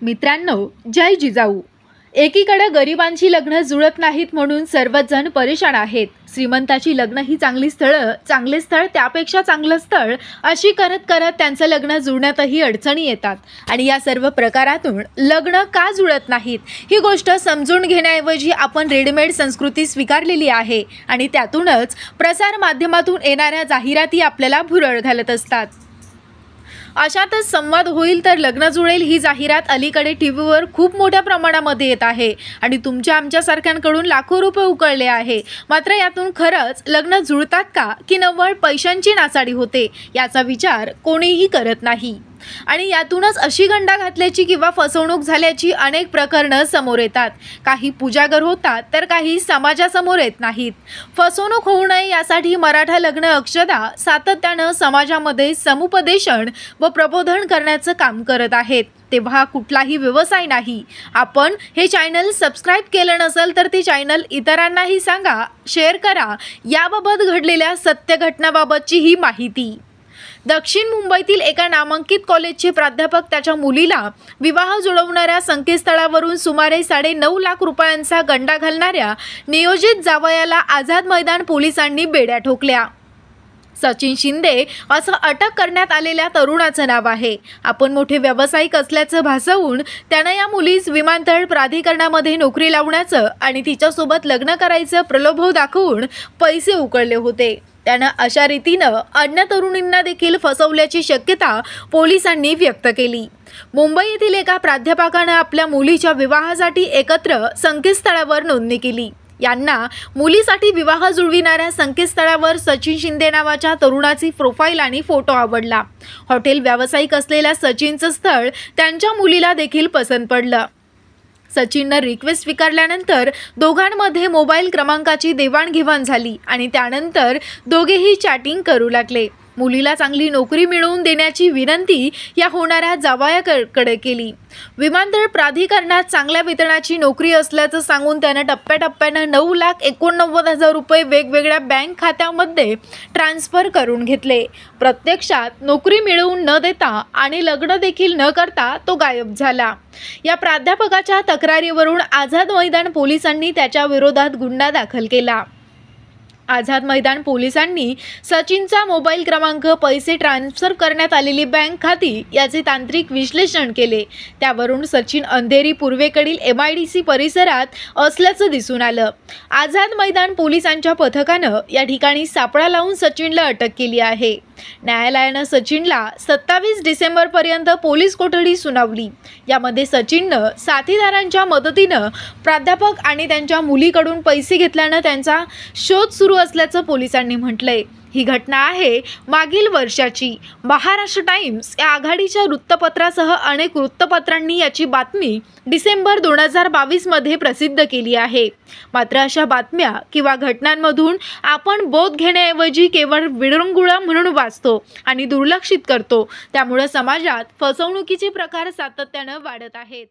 मित्रांनो, जय जिजाऊ। एकीकडे गरिबांची लग्न जुळत नाहीत म्हणून सर्वच जण परेशान आहेत। श्रीमंताची लग्न ही चांगली स्थळं, चांगले स्थळ त्यापेक्षा चांगलं स्थळ अशी करत करत त्यांचं लग्न जुळण्यातही अडचणी येतात आणि या सर्व प्रकारातून लग्न का जुळत नाहीत ही गोष्ट समजून घेण्याऐवजी आपण रेडीमेड संस्कृती स्वीकारलेली आहे आणि त्यातूनच प्रसार माध्यमातून येणाऱ्या जाहिराती आपल्याला भुरळ घालत असतात। अशातच संवाद होईल तर लग्न जुळेल ही जाहिरात अलीकडे टीव्हीवर खूप मोठ्या प्रमाणामध्ये येत आहे आणि तुमच्या आमच्यासारख्यांकडून लाखो रुपये उकळले आहे। मात्र यातून खरंच लग्न जुळतात का की नवळ पैशांची नासाडी होते याचा विचार कोणीही करत नाही आणि यातूनच अशी गंडा घातल्याची किंवा फसवणूक झाल्याची अनेक प्रकरणं समोर येतात। काही पूजागर होतात तर काही समाजासमोर येत नाहीत। फसवणूक होऊ नये यासाठी मराठा लग्न अक्षदा सातत्यानं समाजामध्ये समुपदेशन व प्रबोधन करण्याचं काम करत आहेत। तेव्हा कुठलाही व्यवसाय नाही। आपण हे चॅनल सबस्क्राइब केलं नसेल तर ते चॅनल इतरांनाही सांगा, शेअर करा। याबाबत घडलेल्या सत्य घटनाबाबतची ही माहिती। दक्षिण मुंबईतील एका नामांकित कॉलेजचे प्राध्यापक त्याच्या मुलीला विवाह जुळवणाऱ्या संकेतस्थळावरून सुमारे 9.5 लाख रुपयांचा गंडा घालणाऱ्या नियोजित जावयाला आझाद मैदान पोलिसांनी बेड्या ठोकल्या। सचिन शिंदे असं अटक करण्यात आलेल्या तरुणाचं नाव आहे। आपण मोठे व्यावसायिक असल्याचं भासवून त्यानं या मुलीस विमानतळ प्राधिकरणामध्ये नोकरी लावण्याचं आणि तिच्यासोबत लग्न करायचं प्रलोभ दाखवून पैसे उकळले होते। त्यानं अशा रीतीनं अन्य तरुणींना देखील फसवल्याची शक्यता पोलिसांनी व्यक्त केली। मुंबई येथील एका प्राध्यापकानं आपल्या मुलीच्या विवाहासाठी एकत्र संकेतस्थळावर नोंदणी केली। यांना मुलीसाठी विवाह जुळविणाऱ्या संकेतस्थळावर सचिन शिंदे नावाच्या तरुणाची प्रोफाईल आणि फोटो आवडला। हॉटेल व्यावसायिक असलेल्या सचिनचं स्थळ त्यांच्या मुलीला देखील पसंत पडलं। सचिननं रिक्वेस्ट स्वीकारल्यानंतर दोघांमध्ये मोबाईल क्रमांकाची देवाणघेवाण झाली आणि त्यानंतर दोघेही चॅटिंग करू लागले। मुलीला चांगली नोकरी मिळवून देण्याची विनंती या होणाऱ्या जावयाकडे केली। विमानतळ प्राधिकरणात चांगल्या वेतनाची नोकरी असल्याचं सांगून त्यानं टप्प्याटप्प्यानं 9,89,000 रुपये वेगवेगळ्या बँक खात्यामध्ये ट्रान्सफर करून घेतले। प्रत्यक्षात नोकरी मिळवून न देता आणि लग्न देखील न करता तो गायब झाला। या प्राध्यापकाच्या तक्रारीवरून आझाद मैदान पोलिसांनी त्याच्या विरोधात गुन्हा दाखल केला। आझाद मैदान पोलिसांनी सचिनचा मोबाईल क्रमांक, पैसे ट्रान्सफर करण्यात आलेली बँक खाती याचे तांत्रिक विश्लेषण केले। त्यावरून सचिन अंधेरी पूर्वेकडील MIDC परिसरात असल्याचं दिसून आलं। आझाद मैदान पोलिसांच्या पथकानं या ठिकाणी सापळा लावून सचिनला अटक केली आहे। न्यायालयानं सचिनला 27 डिसेंबरपर्यंत पोलीस कोठडी सुनावली। यामध्ये सचिननं साथीदारांच्या मदतीनं प्राध्यापक आणि त्यांच्या मुलीकडून पैसे घेतल्यानं त्यांचा शोध सुरू असल्याचं पोलिसांनी म्हटलंय। ही घटना आहे मागील वर्षाची। महाराष्ट्र टाइम्स या आघाडीच्या वृत्तपत्रासह अनेक वृत्तपत्रांनी याची बातमी डिसेंबर 2022 मध्ये प्रसिद्ध केली आहे। मात्र अशा बातम्या किंवा घटनांमधून आपण बोध घेण्याऐवजी केवळ विरंगुळा म्हणून वाचतो आणि दुर्लक्षित करतो। त्यामुळे समाजात फसवणुकीचे प्रकार सातत्यानं वाढत आहेत।